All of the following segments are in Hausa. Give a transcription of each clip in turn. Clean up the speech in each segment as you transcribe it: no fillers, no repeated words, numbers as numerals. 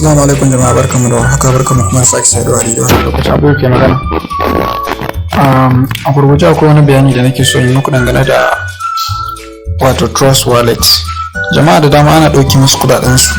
Assalamu alaikum jama'a, barkamu da warhaka, barkamu kuma da sake saduwa da wannan lokaci. Abu ke magana. A gurguje akwai wani bayani da nake so yi muku dangane da wato Trust Wallet. Jama'a da dama ana ɗauki musu kuɗaɗen su.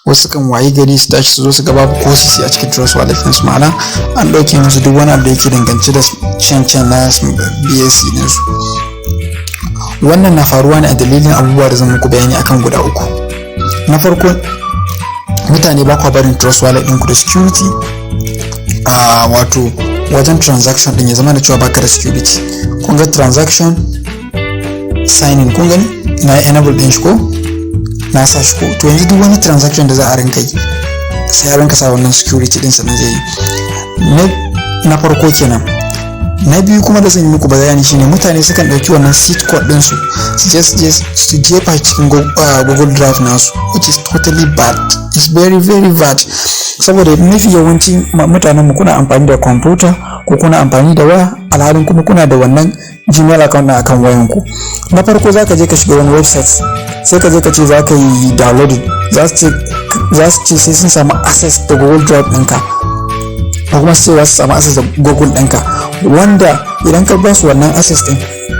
Wasu kan wayi gari su tashi su zo su ga babu ko sisi a cikin Trust Wallet ɗinsu, ma'ana an ɗauke musu duk wani abu da yake dangance da cancan na BSC ɗinsu. Wannan na faruwa ne a dalilin abubuwa da zan muku bayani akan guda uku. Na farko, mutane ba kwa barin Trust Wallet ɗinku da security wato wajen transaction ɗin ya zama da cewa baka da security. Kun ga transaction signing, kun gani na enable ɗin shi ko na sa shi ko, to yanzu duk wani transaction da za a rinka yi sai a rinka sa wannan security ɗin sannan zai yi. Na farko kenan. Na biyu kuma da zan yi muku bayani shine mutane sukan ɗauki wannan seed code ɗinsu su jefa cikin Google Drive nasu, which is totally bad. It's very very bad. Saboda mafi yawanci mutanen mu kuna amfani da computer ko kuna amfani da waya, alhalin kuma kuna da wannan Gmail account na akan wayan ku. Na farko zaka je ka shiga wani website, sai ka je ka ce zaka yi downloading, za su ce sai sun samu access da Google Drive ɗinka, ko kuma su ce za su samu access da Google ɗinka, wanda idan ka ba su wannan access ɗin,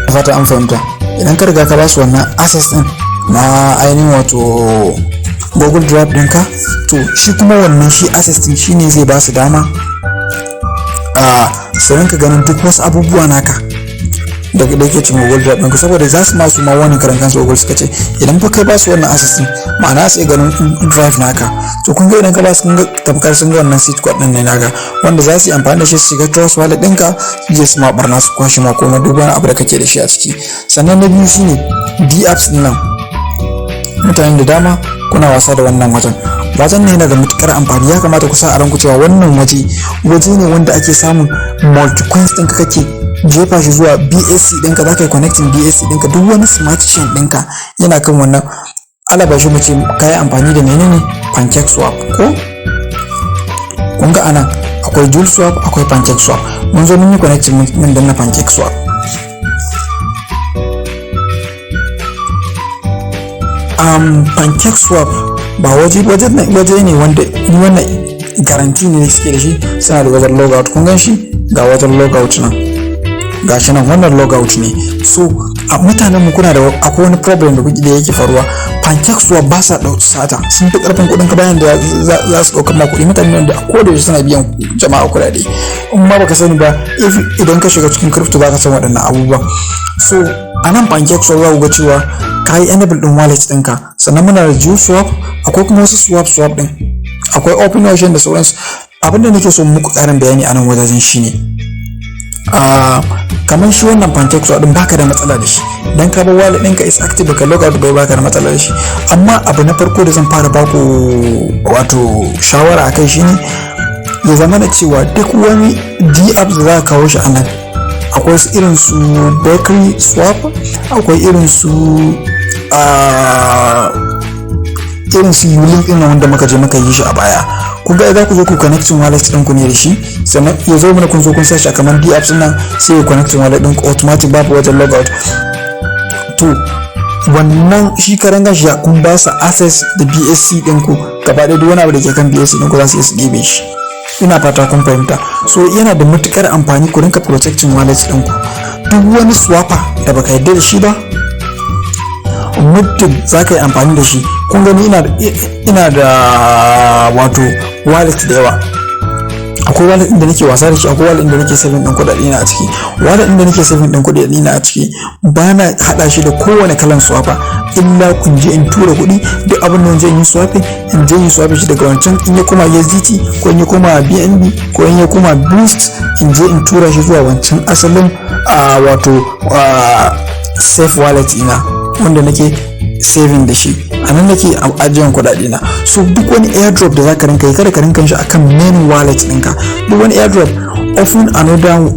da fata an fahimta, idan ka riga ka ba su wannan access ɗin na ainihin wato Google Drive ɗinka, to shi kuma wannan shi access ɗin shine zai ba su dama su rinka ganin duk wasu abubuwa naka da yake cikin Google Drive ɗinka, saboda za su masu ma wani karan kansu Google suka ce idan fa kai ba su wannan access ɗin, ma'ana sai ganin drive naka, to kun ga idan ka ba su kun ga tamkar sun ga wannan seed code ɗin ne naka, wanda za su yi amfani da shi su shiga Trust Wallet ɗinka su je su ma barna su kwashe ma komai duk wani abu da kake da shi a ciki. Sannan na biyu shine D-apps ɗin nan, mutane da dama kuna wasa da wannan wajen ne yana da matukar amfani. Ya kamata ku sa a ranku cewa wannan waje ne wanda ake samun multi-coins ɗinka kake jefa shi zuwa BSC ɗinka, za ka yi connecting BSC ɗinka, duk wani smart chain ɗinka yana kan wannan. Alaba shi mace ka yi amfani da menene Pancake Swap ko? Kun ga anan akwai Joule Swap, akwai Pancake Swap. Mun zo mun yi connecting mun danna Pancake Swap. Pancake Swap ba waje ne wanda ni wannan garanti ne suke da shi, suna da wajen logout. Kun gan shi ga wajen logout nan, ga shi nan wannan logout ne. So a mutanen mu kuna da akwai wani problem da yake faruwa. Pancake Swap ba sa sata, sun fi karfin kuɗin ka bayan da za su ɗaukar ma kuɗi. Mutanen da ko da suna biyan jama'a kuɗaɗe, in ma baka sani ba idan ka shiga cikin crypto za ka san waɗannan abubuwan. So a nan Pancake Swap za ku ga cewa ka yi enable ɗin wallet ɗinka. Sannan muna da Joule Swap, akwai kuma wasu swap ɗin, akwai OpenOcean da sauransu. Abinda nake so muku ƙarin bayani a nan wajen shine kamar shi wannan Pancake Swap ɗin baka da matsala da shi, dan ka bar wallet ɗinka is active baka logout bai baka da matsala da shi. Amma abu na farko da zan fara baku wato shawara akai shine ya zama da cewa duk wani D-apps da za ka kawo shi a nan, akwai su irin su Bakery Swap, akwai irin su Ulink ɗin wanda muka je muka yi shi a baya. Kun ga za ku zo ku connecting wallet ɗinku ne da shi, sannan ya zo mana kun zo kun sashi a kamar D-apps nan, sai ya connecting wallet ɗinku automatic babu wajen logout. To wannan shi karan gashi ya kun ba su access da BSC ɗinku gaba ɗaya, duk wani abu da ke kan BSC ɗinku za su iya su ɗebe shi. Ina fata kun fahimta. So yana da matukar amfani ku rinka protecting wallet ɗinku. Duk wani swapper da baka yarda da shi ba, muddin za ka yi amfani da shi. Kun gani ina da wato wallet da yawa. Akwai wallet ɗin da nake wasa da shi, akwai wallet ɗin da nake saving ɗin kuɗaɗe na a ciki. Wallet ɗin da nake saving ɗin kuɗaɗe na a ciki ba na haɗa shi da kowane kalan swapper, illa kun je in tura kuɗi, duk abin da zan yi swapping in je in swapping shi daga wancan, in ya koma USDT ko in ya koma BNB ko in ya koma Boost, in je in tura shi zuwa wancan asalin wato safe wallet ina wanda nake saving da shi. A nan nake ajiyan kuɗaɗe na. So duk wani airdrop da zaka rinka yi, kada ka rinka shi akan main wallet ɗinka. Duk wani airdrop, open another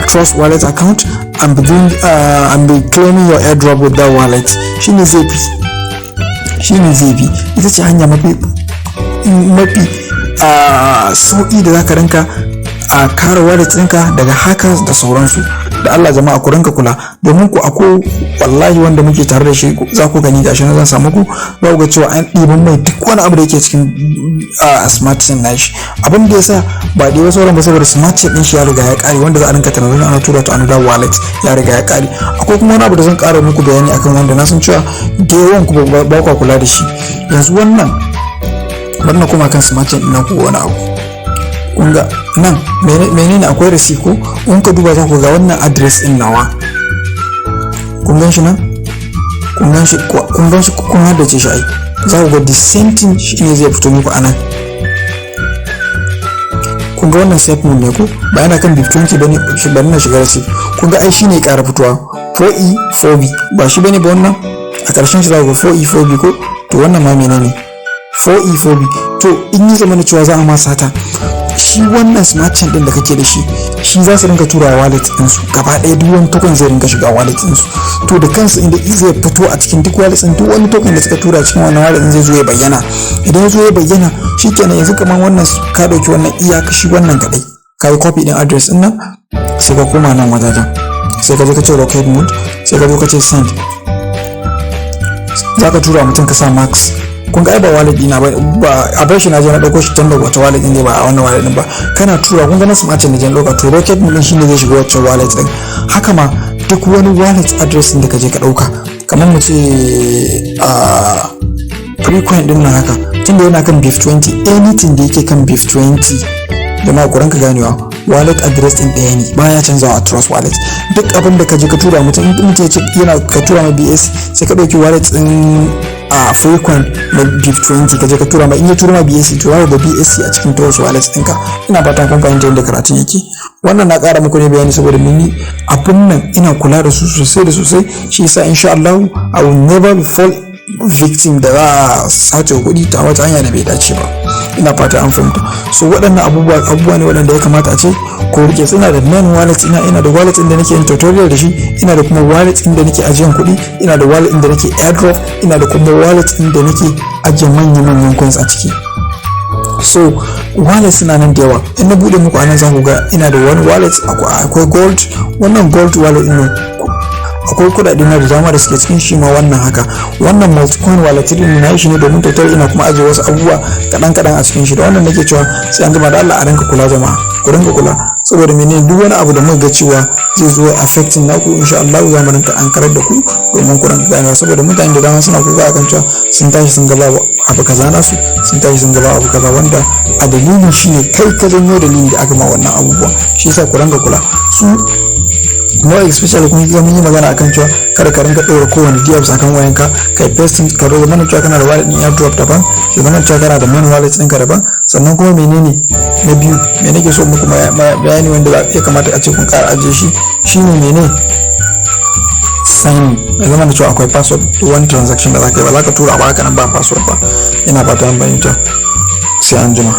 Trust Wallet account and be claiming your airdrop with that wallet. Shine zai fi ita ce hanya mafi sauƙi da zaka rinka kare wallet ɗinka daga hackers da sauransu. da Allah jama'a ku rinka kula, domin ku ako wallahi wanda muke tare da shi za ku gani gashi na zan samu ku, za ku ga cewa an ɗiban mai duk wani abu da yake cikin smart chain nashi. Abin da yasa ba da wasu sauran ba saboda smart chain din shi ya riga ya kare, wanda za a rinka transaction ana tura to another wallet ya riga ya kare. Akwai kuma wani abu da zan ƙara muku bayani akan wanda na san cewa da yawan ku ba ku kula da shi. Yanzu wannan kuma kan smart chain ɗin ku wani abu, kun ga nan menene akwai receipt ko in ka duba za ku ga wannan address din nawa, kun gan shi nan, kun gan shi kun haddace shi ai, za ku ga the same thing shine zai fito muku anan. Kun ga wannan set ne ko ba yana kan BIP20 bane, shi bari na shiga receipt, kun ga ai shine ya ƙara fitowa 4E 4B ba shi bane ba wannan a ƙarshen shi za ku ga 4E 4B ko, to wannan ma menene 4E 4B. to in yi zama cewa za a ma sata, shi wannan smart chain din da kake da shi za su rinka turawa wallet ɗinsu gaba ɗaya, duk wani token zai rinka shiga wallet ɗinsu, to da kansu inda zai fito a cikin duk wallet ɗin, duk wani token da suka tura cikin wannan wallet ɗin zai zo ya bayyana. Idan ya zo ya bayyana shikenan, yanzu kamar wannan ka ɗauki wannan iyaka shi wannan kaɗai, ka yi copy ɗin address ɗin nan, sai ka koma nan wajajen, sai ka je ka ce rocket mode, sai ka zo ka ce send, za ka tura mutum ka sa max. Kun ga ai ba wallet dina ba a bar shi na je na dauko shi tun daga wata wallet din ne ba a wannan wallet din ba, kana tura kun ga na smart chain da jan dauka to rocket din shine zai shiga wacce wallet din. Haka ma duk wani wallet address din da kaje ka dauka, kamar mu ce Precoin din nan haka, tunda yana kan BIP20, anything da yake kan BIP20 jama'a ku ranka ganewa wallet address din ɗaya ne, baya canzawa a Trust Wallet. Duk abin da kaje ka tura mutum, in mutum ya ce yana ka tura ma BSC, sai ka dauki wallet din a Precoin na BIP20 kaje ka tura ma, in ya tura ma BSC to zaka ga BSC a cikin Trust Wallet ɗinka. Ina fatan kun fahimta yadda karatun yake. Wannan na ƙara muku ne bayani saboda mini abin nan ina kula da su sosai da sosai, shi yasa insha Allah I will never fall victim da za a sace kuɗi ta wata hanya da bai dace ba. Ina fata an fahimta. So waɗannan abubuwa ne waɗanda ya kamata a ce ko rike. Ina da main wallet, ina da wallet inda nake yin tutorial da shi, ina da kuma wallet inda nake ajiyan kuɗi, ina da wallet inda nake airdrop, ina da kuma wallet inda nake ajiye manyan coins a ciki. So wallet suna nan da yawa, in na bude muku anan za ku ga ina da wani wallet, akwai gold, wannan gold wallet ɗin akwai kuɗaɗe na da dama da suke cikin shi ma wannan haka. Wannan multicoin wallet din na yi shi ne domin tutorial, ina kuma ajiye wasu abubuwa kaɗan a cikin shi, da wannan nake cewa sai an gama da Allah a rinka kula jama'a, ku rinka kula saboda menene duk wani abu da muka ga cewa zai zo affecting naku insha Allah za mu rinka ankarar da ku domin ku rinka ganewa, saboda mutane da dama suna kuka akan cewa sun tashi sun gaba abu kaza nasu, sun tashi sun gaba abu kaza, wanda a dalilin shi ne kai ka janyo dalilin da aka ma wannan abubuwa. Shi yasa ku rinka kula su more especially kun ga mun yi magana akan cewa kada ka rinka ɗora kowane DApps akan wayanka, kai pasting ka roza mana cewa kana da wallet ɗin airdrop daban, shi zama cewa kana da main wallet ɗinka daban. Sannan kuma menene na biyu, me nake so muku bayani wanda ya kamata a ce kun ƙara ajiye shi shine mene sign, ya zama da cewa akwai password duk wani transaction da za ka yi, ba za ka tura ba haka nan ba password ba. Ina fata an bayyana, sai an jima.